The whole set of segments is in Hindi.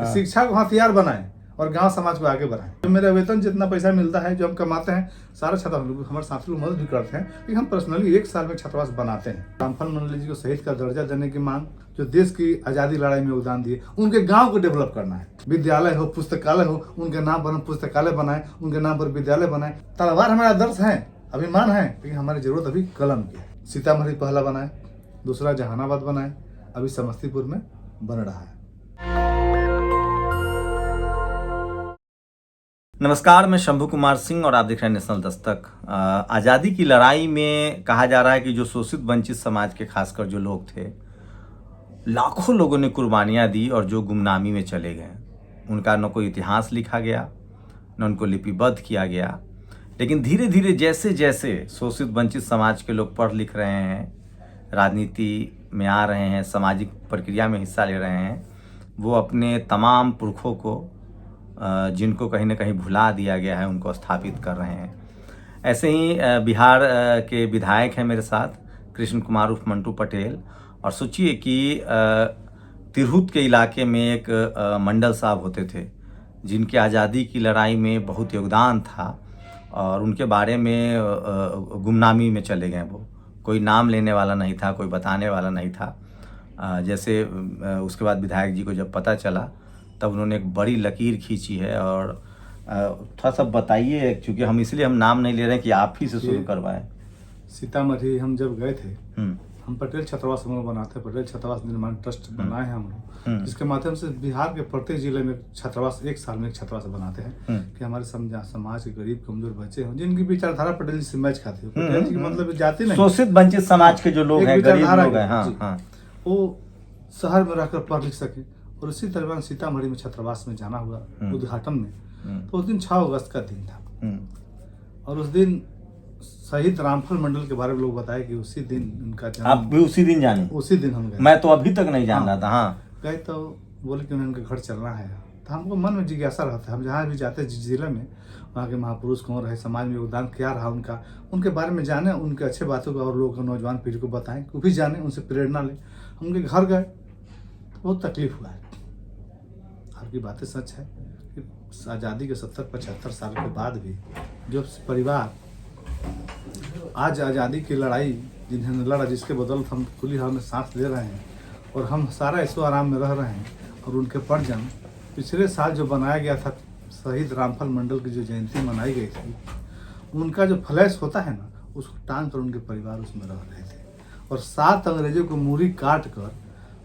शिक्षा को हथियार बनाएं और गांव समाज को आगे बढ़ाएं। तो मेरा वेतन जितना पैसा मिलता है, जो हम कमाते हैं, सारा छात्र लोग हमारे साथी लोग मदद भी करते हैं कि हम पर्सनली 1 साल में छात्रावास बनाते हैं। रामफल मंडल जी को शहीद का दर्जा देने की मांग, जो देश की आज़ादी लड़ाई में योगदान दिए, उनके गांव को डेवलप करना है। विद्यालय हो, पुस्तकालय हो, उनके नाम पर हम पुस्तकालय बनाए, उनके नाम पर विद्यालय बनाए। तलवार हमारा आदर्श है, अभिमान है, लेकिन हमारी जरूरत अभी कलम की है। सीतामढ़ी पहला बनाए, दूसरा जहानाबाद बनाए, अभी समस्तीपुर में बन रहा है। नमस्कार, मैं शंभू कुमार सिंह और आप देख रहे हैं नेशनल दस्तक। आज़ादी की लड़ाई में कहा जा रहा है कि जो शोषित वंचित समाज के खासकर जो लोग थे, लाखों लोगों ने कुर्बानियां दी और जो गुमनामी में चले गए, उनका न कोई इतिहास लिखा गया, न उनको लिपिबद्ध किया गया। लेकिन धीरे धीरे जैसे जैसे शोषित वंचित समाज के लोग पढ़ लिख रहे हैं, राजनीति में आ रहे हैं, सामाजिक प्रक्रिया में हिस्सा ले रहे हैं, वो अपने तमाम पुरखों को, जिनको कहीं ना कहीं भुला दिया गया है, उनको स्थापित कर रहे हैं। ऐसे ही बिहार के विधायक हैं मेरे साथ, कृष्ण कुमार उर्फ मंटू पटेल। और सोचिए कि तिरहुत के इलाके में एक मंडल साहब होते थे, जिनके आज़ादी की लड़ाई में बहुत योगदान था और उनके बारे में गुमनामी में चले गए। वो कोई नाम लेने वाला नहीं था, कोई बताने वाला नहीं था। जैसे उसके बाद विधायक जी को जब पता चला, तब उन्होंने एक बड़ी लकीर खींची है। और थोड़ा सा बताइए, क्योंकि हम नाम नहीं ले रहे हैं कि आप ही से शुरू करवाएं। सीतामढ़ी हम जब गए थे, हम पटेल छात्रावास हम लोग बनाते हैं, पटेल छात्रावास निर्माण ट्रस्ट बनाए हैं हम लोग, जिसके माध्यम से बिहार के प्रत्येक जिले में छात्रावास, 1 साल में एक छात्रावास बनाते हैं कि हमारे समाज के गरीब कमजोर बच्चे हों, जिनकी विचारधारा पटेल जी से मैच खाती है। पटेल जी की मतलब जाति नहीं, शोषित वंचित समाज के जो लोग हैं, गरीब लोग हैं, वो शहर में रहकर पढ़ लिख सके। और उसी दरमियान सीतामढ़ी में छात्रावास में जाना हुआ उद्घाटन में। तो उस दिन 6 अगस्त का दिन था और उस दिन शहीद रामफल मंडल के बारे में लोग बताए कि उसी दिन उनका जन्म। आप भी उसी दिन जाने? उसी दिन हम गए। मैं तो अभी तक नहीं जान रहा था। हाँ, गए तो बोले कि उन्हें उनके घर चलना है। तो हमको मन में जिज्ञासा रहता है, हम जहाँ भी जाते हैं, जिस जिले में, वहाँ के महापुरुष कौन रहे, समाज में योगदान क्या रहा उनका, उनके बारे में जाने, उनके अच्छे बातों को और लोगों को, नौजवान पीढ़ी को बताएं, वो भी जाने, उनसे प्रेरणा लें। हम उनके घर गए तो बहुत तकलीफ हुआ है। आपकी बातें सच है कि आज़ादी के 70-75 साल के बाद भी जो परिवार आज आज़ादी की लड़ाई जिन्होंने लड़ा, जिसके बदौलत हम खुली हवा में सांस ले रहे हैं और हम सारा ऐसो आराम में रह रहे हैं, और उनके परिजन, पिछले साल जो बनाया गया था शहीद रामफल मंडल की जो जयंती मनाई गई थी, उनका जो फ्लैश होता है ना, उसको टांग कर उनके परिवार उसमें रह रहे थे। और 7 अंग्रेजों को मूरी काट कर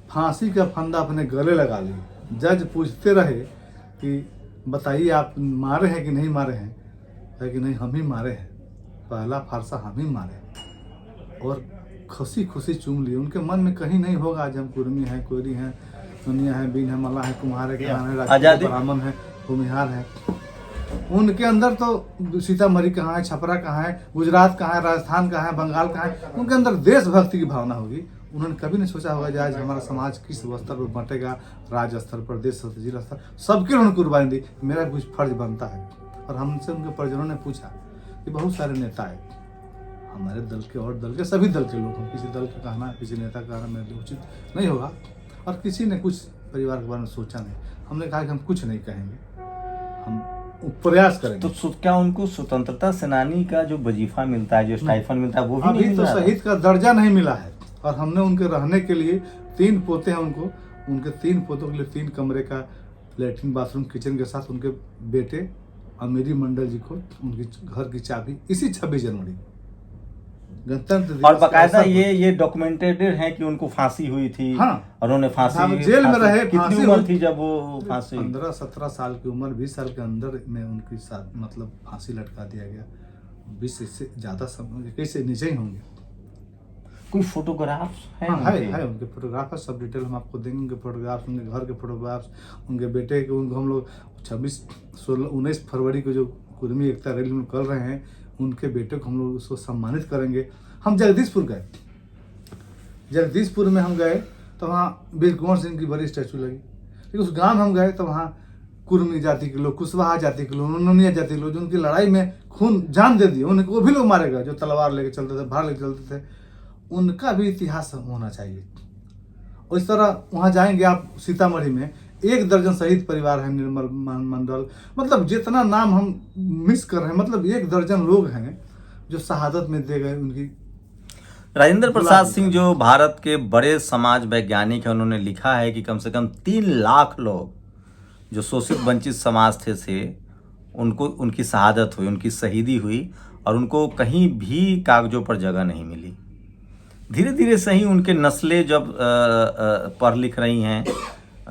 फांसी का फंदा अपने गले लगा लिए। जज पूछते रहे कि बताइए आप मारे हैं कि नहीं मारे हैं, है कि नहीं, हम ही मारे हैं, पहला फारसा हम ही मारे। और खुशी खुशी चूम लिए। उनके मन में कहीं नहीं होगा आज हम कुर्मी हैं, कोयरी हैं, दुनिया है, बीन है, मल्ला है, कुम्हार है, किसान है, राजपूत, ब्राह्मण है, भूमिहार है। उनके अंदर तो सीतामढ़ी कहाँ है, छपरा कहाँ है, गुजरात कहाँ है, राजस्थान कहाँ है, बंगाल कहाँ है, उनके अंदर देशभक्ति की भावना होगी। उन्होंने कभी नहीं सोचा होगा कि आज हमारा समाज किस स्तर पर बंटेगा, राज्य स्तर पर, देश स्तर, जिला स्तर, सबके उन्होंने कुर्बानी दी। मेरा कुछ फर्ज बनता है। और हमसे उनके परिजनों ने पूछा कि बहुत सारे नेता है हमारे दल के और दल के, सभी दल के लोग हैं, किसी दल का कहना, किसी नेता का कहना मेरे लिए उचित नहीं होगा। और किसी ने कुछ परिवार के बारे में सोचा नहीं। हमने कहा कि हम कुछ नहीं कहेंगे, हम प्रयास करेंगे। तो क्या उनको स्वतंत्रता सेनानी का जो वजीफा मिलता है, जो स्टाइफन मिलता है, वो भी अभी तो शहीद का दर्जा नहीं मिला है। और हमने उनके रहने के लिए 3 पोते हैं उनको, उनके 3 पोतों के लिए 3 कमरे का लैट्रिन, बाथरूम, किचन के साथ उनके बेटे अमीरी मंडल जी को उनकी घर की चाबी इसी 26 जनवरी गणतंत्र दिवस। और बाकायदा ये डॉक्यूमेंटेड है कि उनको फांसी हुई थी। हाँ, और उन्होंने फांसी जेल में रहे। कितनी उम्र थी जब वो फांसी? 15-17 साल की उम्र, 20 साल के अंदर में उनकी मतलब फांसी लटका दिया गया। 20 से ज्यादा समय कैसे नीचे ही होंगे। कोई फोटोग्राफ्स है? हाँ, है उनके फोटोग्राफ है, सब डिटेल हम आपको देंगे। उनके फोटोग्राफ्स, उनके घर के फोटोग्राफ्स, उनके बेटे के, उनको हम लोग 19 फरवरी को जो कुर्मी एकता रैली में कर रहे हैं, उनके बेटे को हम लोग उसको सम्मानित करेंगे। हम जगदीशपुर गए, जगदीशपुर में हम गए तो वहाँ वीर कुंवर सिंह की बड़ी स्टैचू लगी। लेकिन उस गाँव में हम गए तो वहाँ कुर्मी जाति के लोग, कुशवाहा जाति के लोग, नोनिया जाति के लोग, जो उनकी लड़ाई में खून जान दे दिए, उनको वो भी लोग मारे गए, जो तलवार लेके चलते थे, भार लेके चलते थे। उनका भी इतिहास होना चाहिए। और इस तरह वहाँ जाएंगे आप सीतामढ़ी में, 1 दर्जन शहीद परिवार है, निर्मल मंडल, मतलब जितना नाम हम मिस कर रहे हैं, मतलब 1 दर्जन लोग हैं जो शहादत में दे गए। उनकी राजेंद्र प्रसाद सिंह जो भारत के बड़े समाज वैज्ञानिक हैं, उन्होंने लिखा है कि कम से कम 3 लाख लोग जो शोषित वंचित समाज से उनको उनकी शहादत हुई, उनकी शहीदी हुई और उनको कहीं भी कागजों पर जगह नहीं मिली। धीरे धीरे सही उनके नस्लें जब पढ़ लिख रही हैं,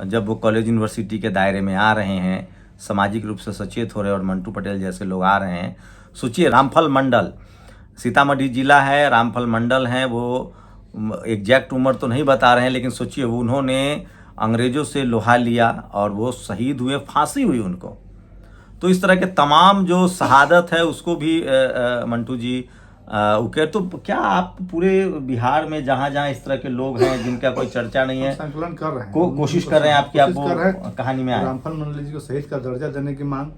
जब वो कॉलेज यूनिवर्सिटी के दायरे में आ रहे हैं, सामाजिक रूप से सचेत हो रहे हैं और मंटू पटेल जैसे लोग आ रहे हैं। सोचिए, रामफल मंडल सीतामढ़ी जिला है, रामफल मंडल है, वो एग्जैक्ट उम्र तो नहीं बता रहे हैं, लेकिन सोचिए वो उन्होंने अंग्रेजों से लोहा लिया और वो शहीद हुए, फांसी हुई उनको। तो इस तरह के तमाम जो शहादत है उसको भी मंटू जी ओके। तो क्या आप पूरे बिहार में जहाँ जहाँ इस तरह के लोग हैं जिनका कोई चर्चा नहीं है, संकलन कर रहे हैं, कोशिश कर रहे हैं आपकी, आप वो कहानी में आए। रामफल मंडल जी को शहीद का दर्जा देने की मांग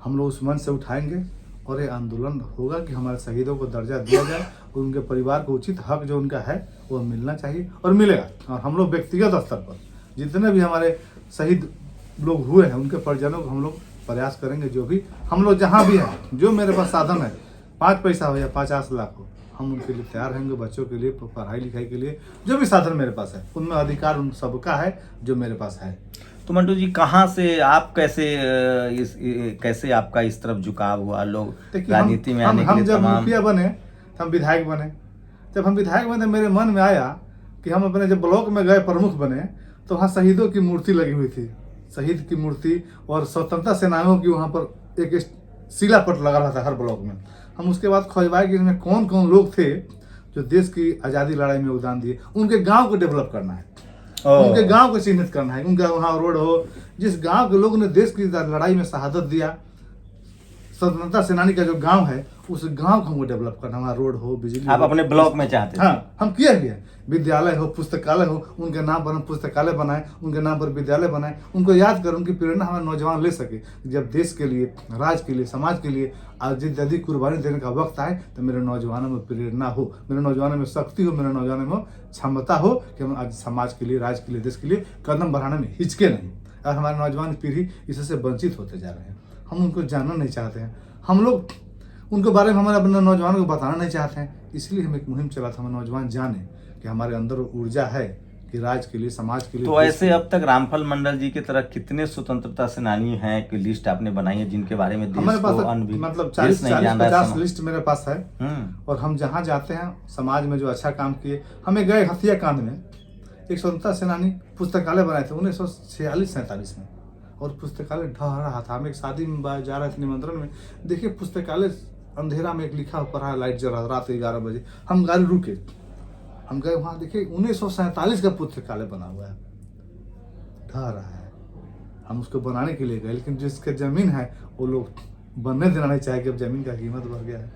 हम लोग उस मंच से उठाएंगे और ये आंदोलन होगा कि हमारे शहीदों को दर्जा दिया जाए और उनके परिवार को उचित हक जो उनका है वो मिलना चाहिए और मिलेगा। और हम लोग व्यक्तिगत स्तर पर जितने भी हमारे शहीद लोग हुए हैं उनके परिजनों को हम लोग प्रयास करेंगे, जो भी हम लोग जहाँ भी हैं, जो मेरे पास साधन है, 5 पैसा हो या 50 लाख हो, हम उनके लिए तैयार रहेंगे। बच्चों के लिए, पढ़ाई लिखाई के लिए जो भी साधन मेरे पास है, उनमें अधिकार उन सबका है जो मेरे पास है। तो मंटू जी, कहाँ से आप कैसे आपका इस तरफ झुकाव हुआ? लोग राजनीति में आने के लिए जब मुखिया बने, हम विधायक बने, जब हम विधायक बने मेरे मन में आया कि हम अपने जब ब्लॉक में गए, प्रमुख बने, तो वहाँ शहीदों की मूर्ति लगी हुई थी, शहीद की मूर्ति और स्वतंत्रता सेनानियों की वहाँ पर एक शिला पट लगा रहा था हर ब्लॉक में। हम उसके बाद खोजवाए कि इसमें कौन कौन लोग थे जो देश की आज़ादी लड़ाई में योगदान दिए। उनके गांव को डेवलप करना है, उनके गांव को चिन्हित करना है, उनका वहाँ रोड हो, जिस गांव के लोग ने देश की लड़ाई में शहादत दिया, स्वतंत्रता सेनानी का जो गांव है उस गांव को हमको डेवलप करना, वहाँ रोड हो, बिजली आप अपने ब्लॉक में चाहते हैं? हाँ, हम किया गया, विद्यालय हो, पुस्तकालय हो, उनके नाम पर हम पुस्तकालय बनाए, उनके नाम पर विद्यालय बनाए, उनको याद कर उनकी प्रेरणा हमारे नौजवान ले सके। जब देश के लिए, राज्य के लिए, समाज के लिए आज यदि कुर्बानी देने का वक्त आए तो मेरे नौजवानों में प्रेरणा हो, मेरे नौजवानों में शक्ति हो, मेरे नौजवानों में क्षमता हो कि हम आज समाज के लिए, राज्य के लिए, देश के लिए कदम बढ़ाने में हिचके नहीं। और हमारे नौजवान पीढ़ी इससे वंचित होते जा रहे हैं, हम उनको जानना नहीं चाहते हैं, हम लोग उनके बारे में हमारे अपने नौजवानों को बताना नहीं चाहते हैं। इसलिए हम एक मुहिम चला था, हमारे नौजवान जाने कि हमारे अंदर ऊर्जा है कि राज्य के लिए, समाज के लिए। तो ऐसे अब तक रामफल मंडल जी की तरह कितने स्वतंत्रता सेनानी हैं कि लिस्ट आपने बनाई है जिनके बारे में हमारे पास मतलब 40-50 लिस्ट मेरे पास है। और हम जहाँ जाते हैं समाज में जो अच्छा काम किए, हमें गए हथिया कांड में एक स्वतंत्रता सेनानी पुस्तकालय बनाए थे 1946-47 में, और पुस्तकालय ढह रहा था। हम एक शादी में जा रहे थे निमंत्रण में, देखिए पुस्तकालय अंधेरा में एक लिखा पढ़ा, लाइट जल रहा, रात 11 बजे। हम गाड़ी रुके, हम गए वहाँ, देखिए 1947 का पुस्तकालय बना हुआ है, ढह रहा है। हम उसको बनाने के लिए गए, लेकिन जिसके जमीन है वो लोग बनने देना नहीं चाहे कि अब जमीन का कीमत बढ़ गया है।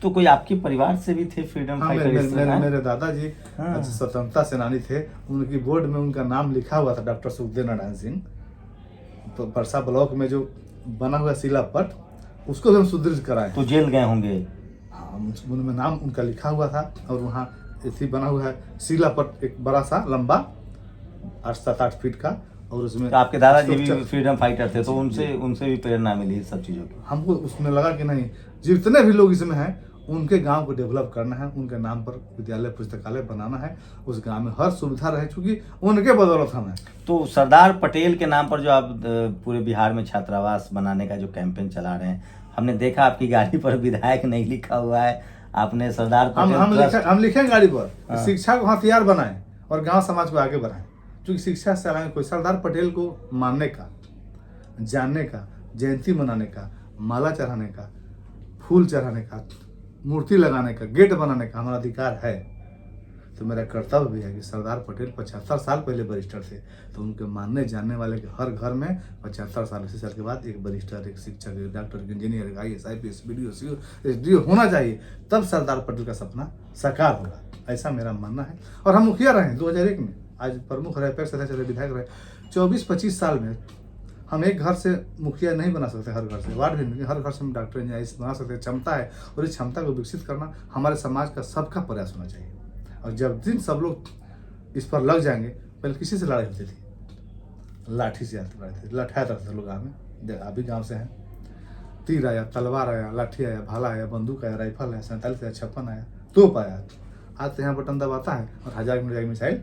तो कोई आपके परिवार से भी थे फ्रीडम फाइटर? मेरे दादाजी स्वतंत्रता सेनानी थे, उनकी बोर्ड में उनका नाम लिखा हुआ था, डॉक्टर सुखदेव नारायण सिंह। तो परसा ब्लॉक में जो बना हुआ शिला पट, उसको भी हम सुदृढ़ कराए। तो जेल गए होंगे? हाँ, उनमें नाम उनका लिखा हुआ था। और वहाँ ऐसी बना हुआ है शिला पट, एक बड़ा सा लंबा 8-7-8 फीट का, और उसमें तो आपके दादाजी भी फ्रीडम फाइटर थे, तो उनसे भी प्रेरणा मिली सब चीज़ों की। हमको उसमें लगा कि नहीं, जितने भी लोग इसमें हैं उनके गांव को डेवलप करना है, उनके नाम पर विद्यालय पुस्तकालय बनाना है, उस गांव में हर सुविधा रहे, चूंकि उनके बदौलत हम हैं। तो सरदार पटेल के नाम पर जो आप पूरे बिहार में छात्रावास बनाने का जो कैंपेन चला रहे हैं, हमने देखा आपकी गाड़ी पर विधायक नहीं लिखा हुआ है, आपने सरदार पटेल हम लिखें गाड़ी पर शिक्षा को हथियार बनाए और गाँव समाज को आगे बढ़ाएं, क्योंकि शिक्षा से आगे कोई सरदार पटेल को मानने का, जानने का, जयंती मनाने का, माला चढ़ाने का, फूल चढ़ाने का, मूर्ति लगाने का, गेट बनाने का हमारा अधिकार है। तो मेरा कर्तव्य भी है कि सरदार पटेल 75 साल पहले बैरिस्टर थे, तो उनके मानने जानने वाले के हर घर में 75 साल, 80 साल के बाद एक बैरिस्टर, एक शिक्षक, एक डॉक्टर, एक इंजीनियर, एक IAS, IPS, BDO, CO, SDO होना चाहिए, तब सरदार पटेल का सपना साकार होगा, ऐसा मेरा मानना है। और हम मुखिया रहे 2001 में, आज प्रमुख रहे, पैर सदस्य रहे, विधायक रहे। 24-25 साल में हम एक घर से मुखिया नहीं बना सकते, हर घर से वार्ड भी, हर घर से हम डॉक्टर इंजीनियर बना सकते हैं। क्षमता है, और इस क्षमता को विकसित करना हमारे समाज का सबका प्रयास होना चाहिए। और जब दिन सब लोग इस पर लग जाएंगे, पहले किसी से लड़ाई होती थी, लाठी से आते रहते थे, लठाया रहते थे लोग गाँव में, अभी गाँव से हैं। तीर आया, तलवार आया, लाठी आया, भाला आया, बंदूक आया, राइफल आया, 47 आया, 56 आया, तोप आया। आज तो यहाँ बटन दबाता है और 1000 मिसाइल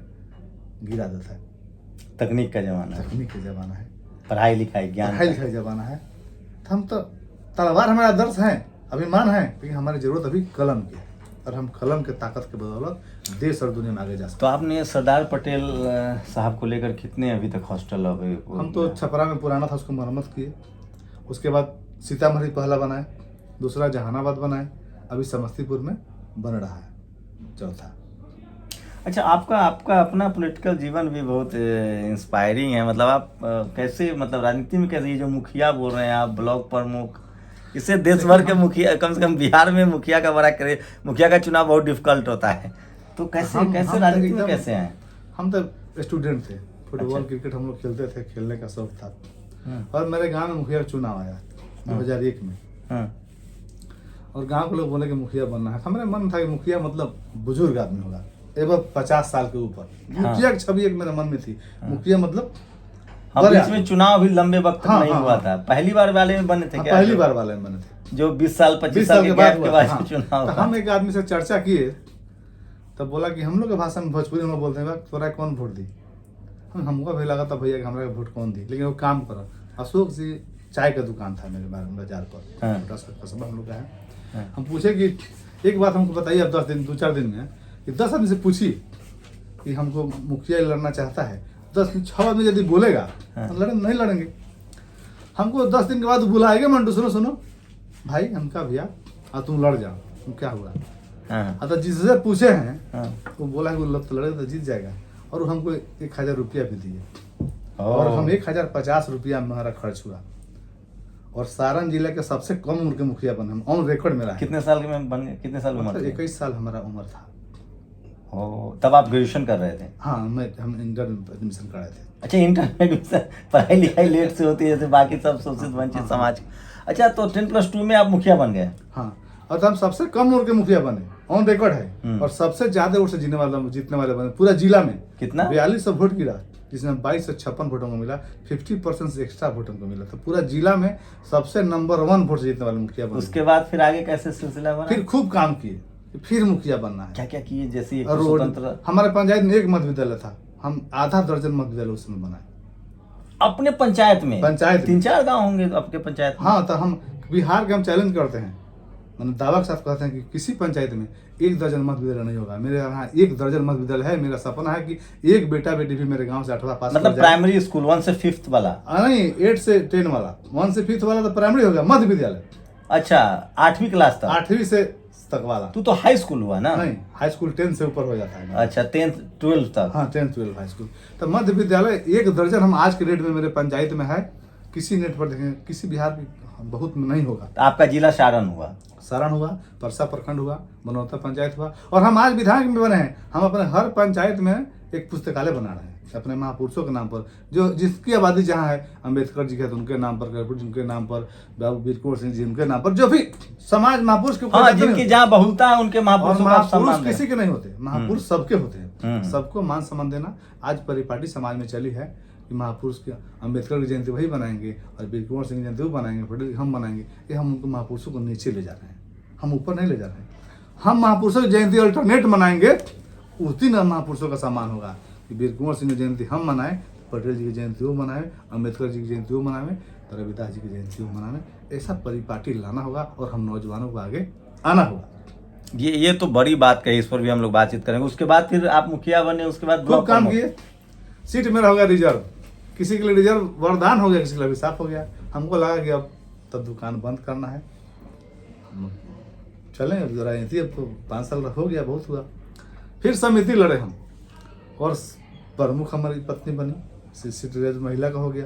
गिरा देता है। तकनीक का जमाना है, तकनीक का जमाना है, पढ़ाई लिखाई ज्ञान पढ़ाई लिखाई जमाना है। तो हम तो तलवार हमारा आदर्श है, अभिमान है, लेकिन हमारी जरूरत अभी कलम की है और हम कलम के ताकत के बदौलत देश और दुनिया में आगे जा सकते तो आपने सरदार पटेल साहब को लेकर कितने अभी तक हॉस्टल अभी हैं। हम तो छपरा में पुराना था, उसको मरम्मत किए। उसके बाद सीतामढ़ी पहला बनाए, दूसरा जहानाबाद बनाए, अभी समस्तीपुर में बन रहा है चौथा। अच्छा, आपका अपना पॉलिटिकल जीवन भी बहुत इंस्पायरिंग है। मतलब आप कैसे, मतलब राजनीति में कैसे, ये जो मुखिया बोल रहे हैं आप, ब्लॉक प्रमुख, इससे देश भर के मुखिया, कम से कम बिहार में मुखिया का बड़ा करे, मुखिया का चुनाव बहुत डिफिकल्ट होता है, तो कैसे राजनीति में कैसे आए? हम तो स्टूडेंट थे, फुटबॉल क्रिकेट हम लोग खेलते थे, खेलने का शौक था। और मेरे गांव में मुखिया का चुनाव आया 2001 में, और गांव के लोग बोले कि मुखिया बनना है। हमारे मन था कि मुखिया मतलब बुजुर्ग आदमी होगा, एवं 50 साल के ऊपर। मुखिया की छवि एक मेरे मन में थी, मुखिया मतलब बीच में चुनाव भी लंबे वक्त तक नहीं हुआ था, पहली बार वाले में बने थे क्या? पहली बार वाले में बने थे, जो 20 साल 25 साल के बाद चुनाव। तो हम एक आदमी से चर्चा किए, तब बोला कि हम लोग के भाषा में भोजपुरी में बोलते हैं, तोरा कौन वोट दी? हमको भी लगा था भैया कि हमारा वोट कौन दी, लेकिन वो काम करो। अशोक जी चाय का दुकान था मेरे बाजार पर, कस्बा हम लोग का है। हम पूछे कि एक बात हमको बताइए, अब 2-4 दिन में कि 10 आदमी से पूछिए कि हमको मुखिया लड़ना चाहता है, 6 आदमी यदि बोलेगा तो नहीं लड़ेंगे। हमको 10 दिन के बाद बुलाएगा, मंटू सुनो भाई, हमका भैया तुम लड़ जाओ, तुम क्या हुआ? तो जिससे पूछे हैं वो बोला कि तो लड़ेगा तो जीत जाएगा, और हमको 1000 रुपया भी दिए, और हम 1050 रुपया हमारा खर्च हुआ, और सारण जिले के सबसे कम उम्र के मुखिया बने, हम ऑन रिकॉर्ड में रहे। कितने साल के बन गए? कितने साल उम्र? 21 साल हमारा उम्र था। तब आप ग्रेजुएशन कर रहे थे? हाँ, हम इंटर एडमिशन कराए थे। अच्छा, इंटर में एडमिशन, पढ़ाई लिखाई लेट से होती है जैसे बाकी सब शोषित वंचित समाज। अच्छा, तो 10+2 में आप मुखिया बन गए? हाँ, और हम सबसे कम उम्र के मुखिया बने, ऑन रिकॉर्ड है, और सबसे ज्यादा वोट से जीतने वाले बने पूरा जिला में। कितना? 4200 वोट गिरा, जिसमें 2256 वोटों को मिला, 50% से एक्स्ट्रा वोटों को मिला, तो पूरा जिला में सबसे नंबर 1 वोट से जीतने वाले मुखिया बने। उसके बाद फिर आगे कैसे सिलसिला बना? फिर खूब काम किए, फिर मुखिया बनना है। क्या क्या किए? जैसे रोड, हमारे पंचायत में 1 मध्य विद्यालय था, हम आधा दर्जन मध्य विद्यालय उसमें बनाए अपने पंचायत में। 3-4 गांव होंगे आपके पंचायत में? हाँ, तो हम बिहार के हम चैलेंज करते हैं, मैंने दावा के साथ कहते हैं कि किसी पंचायत में 1 दर्जन मध्य विद्यालय नहीं होगा। मेरे यहाँ 1 दर्जन मध्य विद्यालय है। मेरा सपना है कि एक बेटा बेटी भी मेरे गांव से 8वां पास, मतलब प्राइमरी स्कूल 1 से 5th वाला? नहीं, 8 से 10 वाला, 1 से 5th वाला तो प्राइमरी हो गया, मध्य विद्यालय। अच्छा, 8वीं क्लास तक? 8वीं से तक वाला। तू तो हाई स्कूल हुआ ना? नहीं, हाई स्कूल 10 से ऊपर हो जाता है। अच्छा, 10th 12 तक? हाँ, 10 12 हाई स्कूल। तो मध्य विद्यालय 1 दर्जन हम आज के डेट में मेरे पंचायत में है, किसी नेट पर देखेंगे, किसी बिहार की बहुत में नहीं होगा। तो आपका जिला सारण हुआ? सारण हुआ, परसा प्रखंड हुआ, बनौता पंचायत हुआ, और हम आज विधायक में बने हैं। हम अपने हर पंचायत में एक पुस्तकालय बना रहे हैं अपने महापुरुषों के नाम पर, जो जिसकी आबादी जहाँ है, अम्बेडकर जी के उनके नाम पर, कर्पूर जी उनके नाम पर, बाबू वीर कुंवर सिंह जी उनके नाम पर, जो भी समाज महापुरुष के, हाँ, जिनकी जहाँ बहुलता है उनके महापुरुषों का सम्मान। किसी के नहीं होते, महापुरुष सबके होते हैं, सबको मान सम्मान देना। आज परिपाटी समाज में चली है कि महापुरुष के, अम्बेडकर की जयंती वही बनाएंगे और वीर कुंवर सिंह की जयंती वो बनाएंगे, पटेल हम बनाएंगे। ये हम उनको महापुरुषों को नीचे ले जा रहे हैं, हम ऊपर नहीं ले जा रहे हैं। हम महापुरुषों की जयंती अल्टरनेट मनाएंगे, उस दिन महापुरुषों का सम्मान होगा कि वीर कुंवर सिंह की जयंती हम मनाएं, पटेल जी की जयंती वो मनाएं, अम्बेडकर जी की जयंती वो मनाएं, रविदास जी की जयंती वो मनाएं। ऐसा परिपाटी लाना होगा और हम नौजवानों को आगे आना होगा। ये तो बड़ी बात कही, इस पर भी हम लोग बातचीत करेंगे। उसके बाद फिर आप मुखिया बने, उसके बाद खूब काम किए। सीट मेरा हो गया रिजर्व, किसी के लिए रिजर्व वरदान हो गया, किसी के लिए अभिशाप हो गया। हमको लगा कि अब तब दुकान बंद करना है, चलें अब जरा अब तो 5 साल हो गया, बहुत हुआ। फिर समिति लड़े हम, और प्रमुख हमारी पत्नी बनी, सीट महिला का हो गया,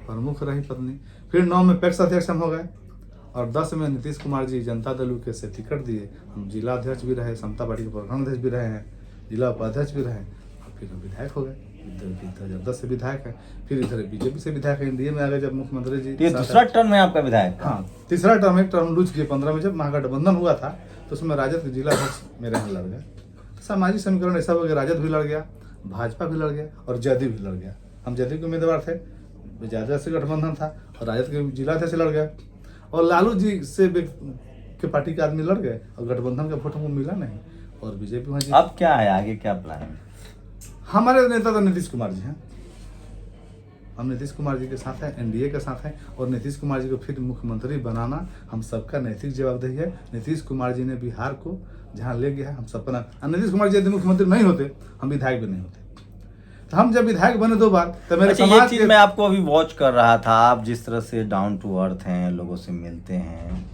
प्रमुख रही पत्नी। फिर 9 में पैक्स अध्यक्ष हम हो गए, और 10 में नीतीश कुमार जी जनता दल के से टिकट दिए, हम जिला अध्यक्ष भी रहे, समता पार्टी के प्रखंड अध्यक्ष भी रहे हैं, जिला उपाध्यक्ष भी रहे, और फिर हम विधायक हो गए। 2010 से विधायक है, फिर इधर बीजेपी से विधायक है, एनडीए में आ गए जब मुख्यमंत्री जी। ये दूसरा टर्म में आपका विधायक? हाँ, तीसरा टर्म, एक टर्म लूज किए 15 में, जब महागठबंधन हुआ था तो उसमें राजद के जिला अध्यक्ष मेरे यहाँ लड़ गए। सामाजिक समीकरण ऐसा हो गया, राजद भी लड़ गया, भाजपा भी लड़ गया, और जदयू भी लड़ गया। हम जदयू के उम्मीदवार थे, राजद से गठबंधन था और राजद के जिला अध्यक्ष लड़ गया, और लालू जी से के पार्टी के आदमी लड़ गए और गठबंधन का वोट हमको मिला नहीं, और बीजेपी वहाँ अब क्या है, आगे क्या प्लान है? हमारे नेता तो नीतीश कुमार जी हैं, हम नीतीश कुमार जी के साथ हैं, एनडीए के साथ हैं, और नीतीश कुमार जी को फिर मुख्यमंत्री बनाना हम सबका नैतिक जवाबदेही है। नीतीश कुमार जी ने बिहार को जहाँ ले गया है हम सबका, नीतीश कुमार जी यदि मुख्यमंत्री नहीं होते हम विधायक भी नहीं होते। तो हम जब विधायक बने 2 बार तो मेरे अच्छा, ये समाज चीज के मैं आपको अभी वॉच कर रहा था, आप जिस तरह से डाउन टू अर्थ हैं, लोगों से मिलते हैं,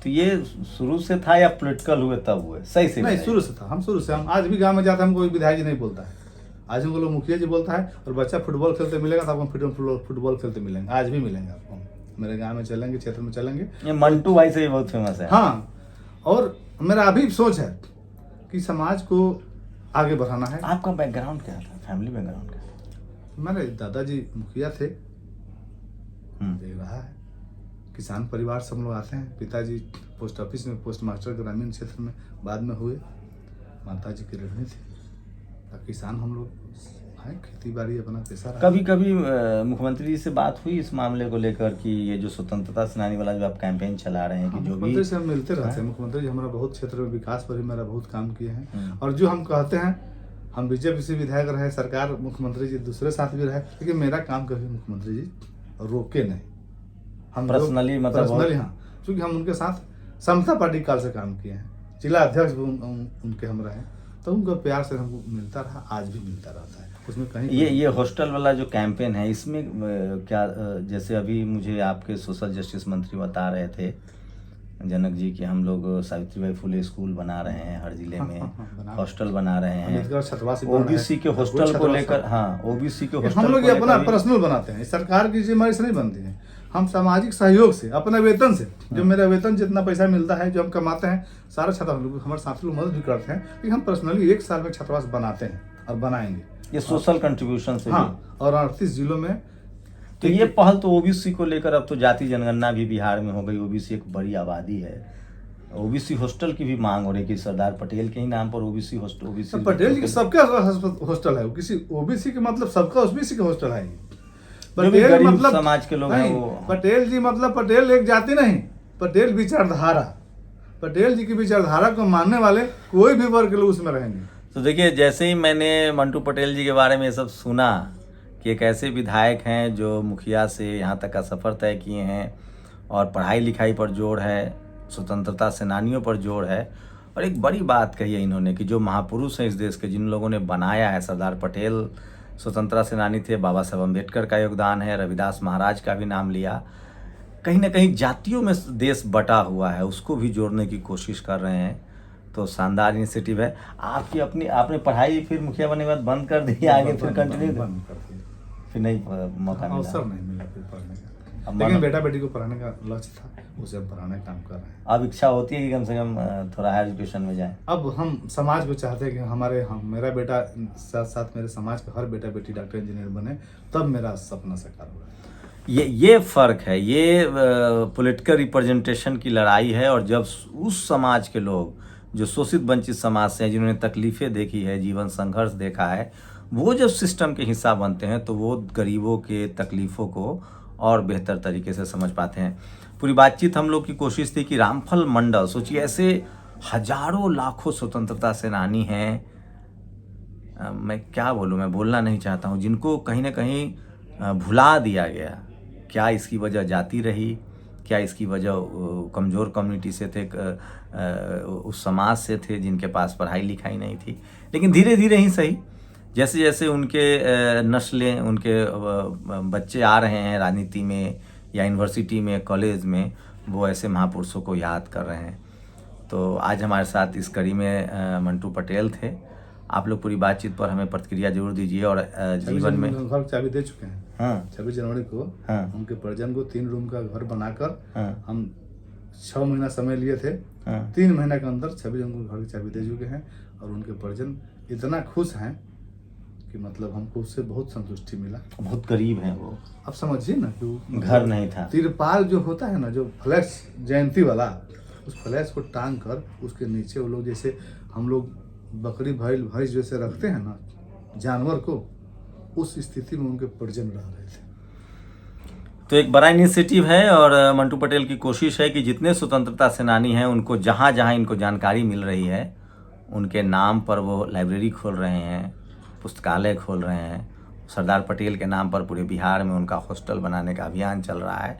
तो ये शुरू से था या पॉलिटिकल हुए तब हुए? सही से नहीं, बताइए। शुरू से था, हम शुरू से, हम आज भी गांव में जाते हैं हमको कोई विधायक जी नहीं बोलता है, आज हमको लोग मुखिया जी बोलता है, और बच्चा फुटबॉल खेलते मिलेगा तो आपको फुटबॉल खेलते मिलेंगे, आज भी मिलेंगे आपको, मेरे गाँव में चलेंगे, क्षेत्र में चलेंगे। ये मंटू भाई से भी बहुत फेमस है। हाँ, और मेरा अभी सोच है कि समाज को आगे बढ़ाना है। आपका बैकग्राउंड क्या था, फैमिली बैकग्राउंड क्या था? मेरे दादाजी मुखिया थे, हम्म। देख रहा है, किसान परिवार से हम लोग आते हैं, पिताजी पोस्ट ऑफिस में पोस्ट मास्टर ग्रामीण क्षेत्र में बाद में हुए, माताजी की गृहिणी थी, और किसान हम लोग हैं, खेती बाड़ी अपना पेशा रहा। कभी कभी मुख्यमंत्री जी से बात हुई इस मामले को लेकर कि ये जो स्वतंत्रता सेनानी वाला जो आप कैंपेन चला रहे हैं कि जो भी मुख्यमंत्री से हम मिलते रहते हैं, मुख्यमंत्री जी हमारा बहुत क्षेत्र में विकास पर भी मेरा बहुत काम किए हैं, हम्म। और जो हम कहते हैं, हम बीजेपी से विधायक रहे, सरकार मुख्यमंत्री जी दूसरे साथ भी रहे, लेकिन मेरा काम कभी मुख्यमंत्री जी रोके नहीं। हम पर्सनली मतलब पर्सनली, हाँ, क्योंकि हम उनके साथ समता पार्टी काल से काम किए हैं, जिला अध्यक्ष भी उनके हम रहे, तो उनका प्यार से हमको मिलता रहा, आज भी मिलता रहता है, उसमें कहीं ये हॉस्टल वाला जो कैंपेन है इसमें क्या जैसे अभी मुझे आपके सोशल जस्टिस मंत्री बता रहे थे जनक जी कि हम लोग सावित्रीबाई फुले स्कूल बना रहे हैं हर जिले में, हॉस्टल बना रहे हैं, ओबीसी के हॉस्टल को लेकर, हाँ ओबीसी के हॉस्टल हम लोग ये अपना पर्सनल बनाते हैं, सरकार की जिम्मेदारी से नहीं बनती है, हम सामाजिक सहयोग से अपने वेतन से, जो मेरा वेतन जितना पैसा मिलता है, जो हम कमाते हैं, सारा छात्र हमारे साथी लोग मदद भी करते हैं, कि हम पर्सनली 1 साल में छात्रावास बनाते हैं और बनाएंगे, ये सोशल कंट्रीब्यूशन से। हाँ, और 38 जिलों में। तो ये पहल तो ओबीसी को लेकर, अब तो जाति जनगणना भी बिहार में हो गई, ओबीसी एक बड़ी आबादी है, ओबीसी हॉस्टल की भी मांग हो रही है कि सरदार पटेल के ही नाम पर ओबीसी हॉस्टल, ओबीसी पटेल जी सबका हॉस्टल है, किसी ओबीसी के मतलब सबका ओबीसी का हॉस्टल है। पटेल मतलब समाज के लोग हैं वो, पटेल जी मतलब पटेल एक जाति नहीं, पटेल विचारधारा, पटेल जी की विचारधारा को मानने वाले कोई भी वर्ग के लोग उसमें रहेंगे। तो देखिए, जैसे ही मैंने मंटू पटेल जी के बारे में ये सब सुना कि एक ऐसे विधायक हैं जो मुखिया से यहाँ तक का सफ़र तय किए हैं, और पढ़ाई लिखाई पर जोर है, स्वतंत्रता सेनानियों पर जोर है, और एक बड़ी बात कही है इन्होंने कि जो महापुरुष हैं इस देश के, जिन लोगों ने बनाया है, सरदार पटेल स्वतंत्रता सेनानी थे, बाबा साहब अम्बेडकर का योगदान है, रविदास महाराज का भी नाम लिया, कहीं ना कहीं जातियों में देश बटा हुआ है, उसको भी जोड़ने की कोशिश कर रहे हैं। तो शानदार इनिशिएटिव है आपकी। अपनी आपने पढ़ाई फिर मुखिया बनने के बाद बंद कर दी, आगे फिर कंटिन्यू बंद कर दिया, फिर नहीं मौका मिला, अवसर नहीं मिला फिर पढ़ने का, अब लेकिन बेटा बेटी को पढ़ाने का लक्ष्य था, उसे हम पढ़ाने का काम कर रहे हैं। अब इच्छा होती है कि कम से कम थोड़ा हायर एजुकेशन में जाए। अब हम समाज को चाहते हैं कि मेरा बेटा साथ साथ मेरे समाज का हर बेटा बेटी डॉक्टर इंजीनियर बने, तब मेरा सपना साकार हुआ। ये फर्क है, ये पॉलिटिकल रिप्रेजेंटेशन की लड़ाई है। और जब उस समाज के लोग जो शोषित वंचित समाज से हैं, जिन्होंने तकलीफ़ें देखी है, जीवन संघर्ष देखा है, वो जब सिस्टम के हिस्सा बनते हैं तो वो गरीबों के तकलीफ़ों को और बेहतर तरीके से समझ पाते हैं। पूरी बातचीत हम लोग की कोशिश थी कि रामफल मंडल, सोचिए ऐसे हजारों लाखों स्वतंत्रता सेनानी हैं, मैं क्या बोलूँ, मैं बोलना नहीं चाहता हूँ, जिनको कहीं ना कहीं भुला दिया गया। क्या इसकी वजह जाति रही, क्या इसकी वजह कमज़ोर कम्युनिटी से थे, उस समाज से थे जिनके पास पढ़ाई लिखाई नहीं थी। लेकिन धीरे धीरे ही सही, जैसे जैसे उनके नस्लें, उनके बच्चे आ रहे हैं राजनीति में या यूनिवर्सिटी में, कॉलेज में, वो ऐसे महापुरुषों को याद कर रहे हैं। तो आज हमारे साथ इस कड़ी में मंटू पटेल थे। आप लोग पूरी बातचीत पर हमें प्रतिक्रिया जरूर दीजिए। और जीवन में घर चाबी दे चुके हैं। हाँ, 26 जनवरी को उनके परिजन को 3 रूम का घर बनाकर हम 6 महीना समय लिए थे। 3 महीने के अंदर 26 जन को घर की चाबी दे चुके हैं, और उनके परिजन इतना खुश हैं कि मतलब हमको उससे बहुत संतुष्टि मिला। बहुत करीब है वो। अब समझिए ना कि घर नहीं था, तिरपाल जो होता है ना, जो फ्लैश जयंती वाला, उस फ्लैश को टांग कर उसके नीचे वो लोग, जैसे हम लोग बकरी भैंस जैसे रखते हैं ना जानवर को, उस स्थिति में उनके परिजन रह रहे थे। तो एक बड़ा इनिशिएटिव है और मंटू पटेल की कोशिश है कि जितने स्वतंत्रता सेनानी हैं उनको जहाँ जहाँ इनको जानकारी मिल रही है उनके नाम पर वो लाइब्रेरी खोल रहे हैं, पुस्तकालय खोल रहे हैं। सरदार पटेल के नाम पर पूरे बिहार में उनका हॉस्टल बनाने का अभियान चल रहा है,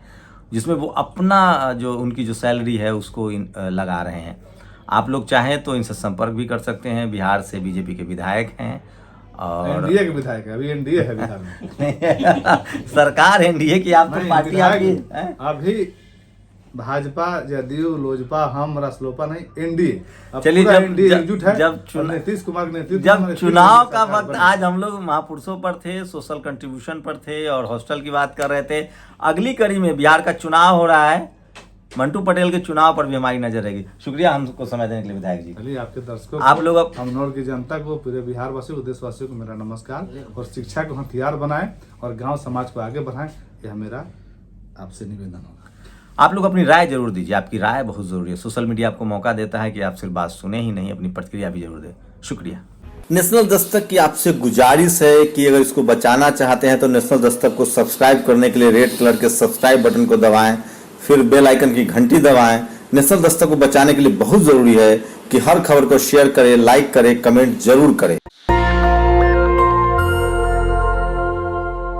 जिसमें वो अपना जो उनकी जो सैलरी है उसको लगा रहे हैं। आप लोग चाहें तो इनसे संपर्क भी कर सकते हैं। बिहार से बीजेपी के विधायक हैं और एनडीए के विधायक है, अभी एनडीए है बिहार में। सरकार एनडीए की, आप तो नहीं, पार्टी विधायक आपकी हूँ। अभी भाजपा, जदयू, लोजपा, हम, रासलोपा नहीं, एनडीए। चलिए, एकजुट है। जब और नीतीश कुमार के नेतृत्व जब में चुनाव का सरकार वक्त, बनी। आज हम लोग महापुरुषों पर थे, सोशल कंट्रीब्यूशन पर थे और हॉस्टल की बात कर रहे थे। अगली कड़ी में बिहार का चुनाव हो रहा है, मंटू पटेल के चुनाव पर भी हमारी नजर रहेगी। शुक्रिया हमको समय देने के लिए विधायक जी। चलिए, आपके दर्शकों आप लोग अब अमनौर की जनता को, पूरे बिहार वासियों को, देशवासियों को मेरा नमस्कार। और शिक्षा को हथियार बनाएं और गांव समाज को आगे बढ़ाएं, यह मेरा आपसे निवेदन होगा। आप लोग अपनी राय जरूर दीजिए, आपकी राय बहुत जरूरी है। सोशल मीडिया आपको मौका देता है कि आप सिर्फ बात सुने ही नहीं, अपनी प्रतिक्रिया भी जरूर दें। शुक्रिया। नेशनल दस्तक की आपसे गुजारिश है कि अगर इसको बचाना चाहते हैं तो नेशनल दस्तक को सब्सक्राइब करने के लिए रेड कलर के सब्सक्राइब बटन को दबाएं, फिर बेल आइकन की घंटी दबाएं। नेशनल दस्तक को बचाने के लिए बहुत जरूरी है कि हर खबर को शेयर करें, लाइक करें, कमेंट जरूर करें।